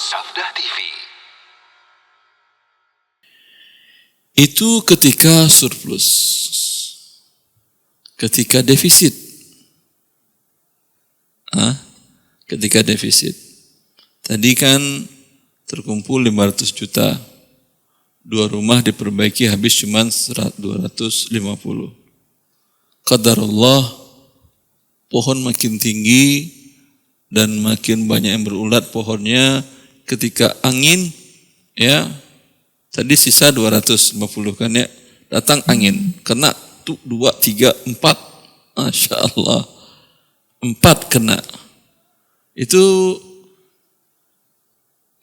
Sabda TV. Itu ketika surplus, ketika defisit. Ketika defisit. Tadi kan terkumpul 500 juta. 2 rumah diperbaiki habis cuma 250. Qadarullah, pohon makin tinggi dan makin banyak yang berulat pohonnya. Ketika angin, ya, tadi sisa 250 kan ya, datang angin, kena tuh 2, 3, 4, Masya Allah, 4 kena. Itu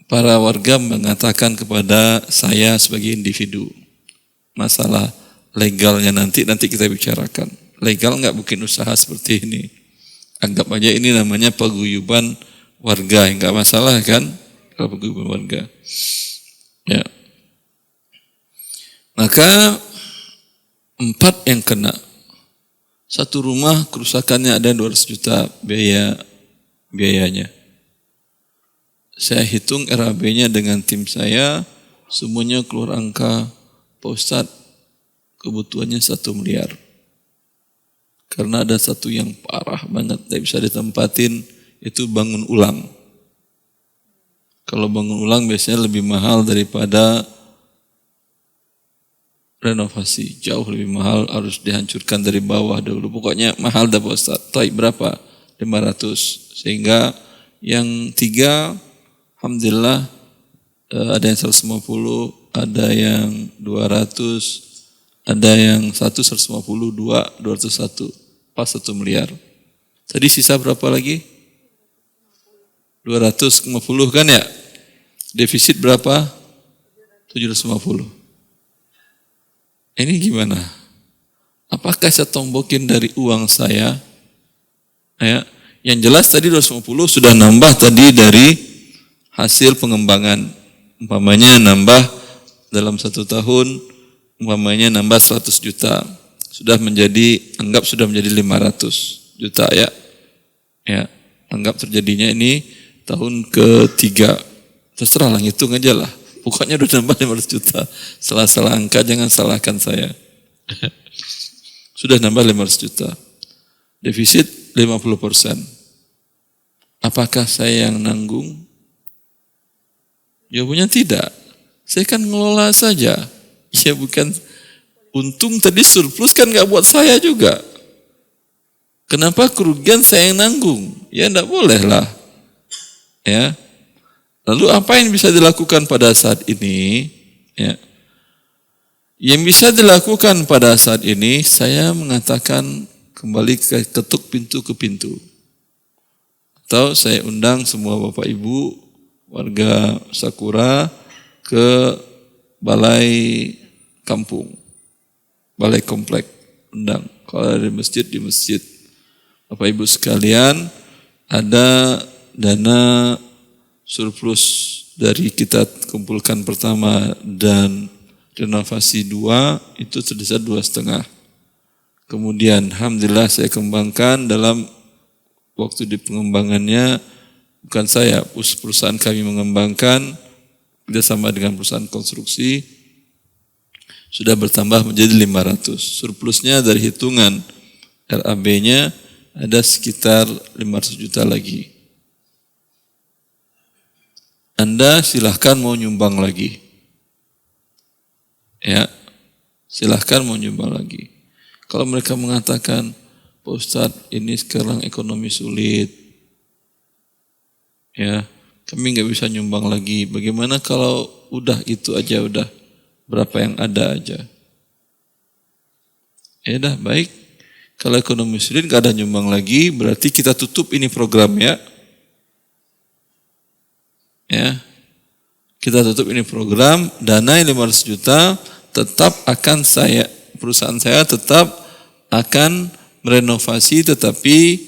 para warga mengatakan kepada saya sebagai individu, masalah legalnya nanti kita bicarakan. Legal nggak bikin usaha seperti ini? Anggap aja ini namanya paguyuban warga, nggak masalah kan? Kalau paguyuban warga, ya. Maka 4 yang kena. Satu rumah kerusakannya ada 200 juta biayanya. Saya hitung RAB-nya dengan tim saya, semuanya keluar angka, Pak Ustadz, kebutuhannya 1 miliar. Karena ada satu yang parah banget, tidak bisa ditempatin, itu bangun ulang. Kalau bangun ulang biasanya lebih mahal daripada renovasi, jauh lebih mahal, harus dihancurkan dari bawah dulu. Pokoknya mahal dah Pak Ustadz. Taib berapa? 500. Sehingga yang 3, alhamdulillah, ada yang 150, ada yang 200, ada yang 150, 201, pas 1 miliar. Tadi sisa berapa lagi? 250 kan ya? Defisit berapa? 750. Ini gimana? Apakah saya tombokin dari uang saya? Ya, yang jelas tadi 250 sudah nambah tadi dari hasil pengembangan. Umpamanya nambah dalam 1 tahun, umpamanya nambah 100 juta. Sudah menjadi, anggap sudah menjadi 500 juta ya. Ya, anggap terjadinya ini tahun ke-3. Terserah lah, hitung aja lah. Pokoknya udah nambah 500 juta. Salah angka, jangan salahkan saya. Sudah nambah 500 juta. Defisit 50%. Apakah saya yang nanggung? Jawabannya tidak. Saya kan ngelola saja. Ya bukan, untung tadi surplus kan gak buat saya juga. Kenapa kerugian saya yang nanggung? Ya enggak boleh lah. Ya. Lalu apa yang bisa dilakukan pada saat ini? Ya. Yang bisa dilakukan pada saat ini, saya mengatakan kembali ketuk pintu ke pintu. Atau saya undang semua Bapak Ibu, warga Sakura ke balai kampung, balai komplek, undang. Kalau ada di masjid, di masjid. Bapak Ibu sekalian, ada dana surplus dari kita kumpulkan pertama dan renovasi 2 itu sebesar 2,5. Kemudian alhamdulillah saya kembangkan dalam waktu di pengembangannya, bukan saya, perusahaan kami mengembangkan bersama dengan perusahaan konstruksi sudah bertambah menjadi 500. Surplusnya dari hitungan RAB-nya ada sekitar 500 juta lagi. Anda silahkan mau nyumbang lagi. Ya, silahkan mau nyumbang lagi. Kalau mereka mengatakan, Pak Ustadz, ini sekarang ekonomi sulit. Ya, kami nggak bisa nyumbang lagi. Bagaimana kalau udah itu aja, udah berapa yang ada aja? Ya dah, baik. Kalau ekonomi sulit nggak ada nyumbang lagi, berarti kita tutup ini program ya. Ya, kita tutup ini program, dana yang 500 juta tetap akan perusahaan saya tetap akan merenovasi, tetapi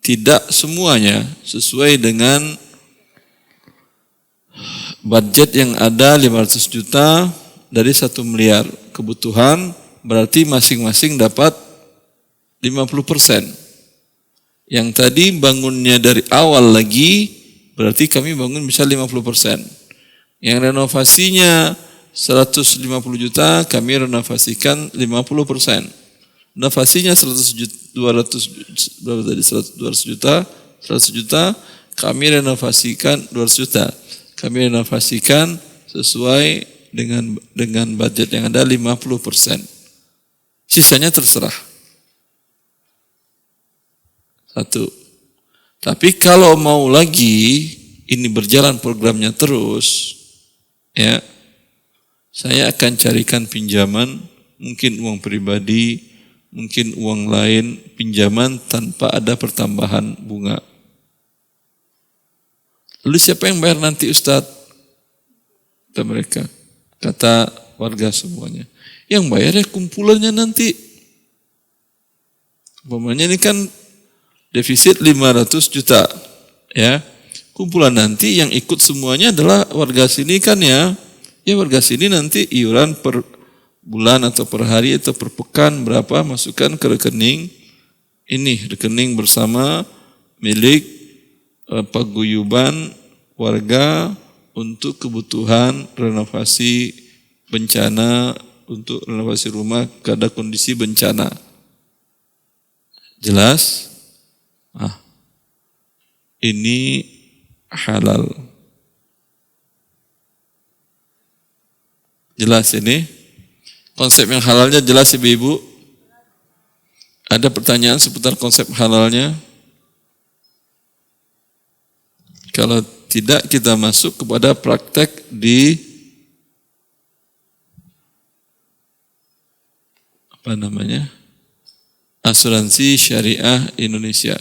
tidak semuanya sesuai dengan budget yang ada 500 juta dari 1 miliar kebutuhan, berarti masing-masing dapat 50%. Yang tadi bangunnya dari awal lagi berarti kami bangun bisa 50%. Yang renovasinya 150 juta, kami renovasikan 50%. Renovasinya 200 juta, 100 juta, kami renovasikan 200 juta. Kami renovasikan sesuai dengan budget yang ada 50%. Sisanya terserah. Satu. Tapi kalau mau lagi ini berjalan programnya terus, ya, saya akan carikan pinjaman, mungkin uang pribadi, mungkin uang lain, pinjaman tanpa ada pertambahan bunga. Lalu siapa yang bayar nanti Ustadz? Kata mereka, kata warga semuanya. Yang bayar ya kumpulannya nanti. Umpamanya ini kan defisit 500 juta. Ya, kumpulan nanti yang ikut semuanya adalah warga sini kan ya. Ya warga sini nanti iuran per bulan atau per hari atau per pekan berapa masukkan ke rekening. Ini rekening bersama milik paguyuban warga untuk kebutuhan renovasi bencana, untuk renovasi rumah pada kondisi bencana. Jelas? Ini halal. Jelas ini? Konsep yang halalnya jelas ibu-ibu? Ada pertanyaan seputar konsep halalnya? Kalau tidak, kita masuk kepada praktek di asuransi syariah Indonesia.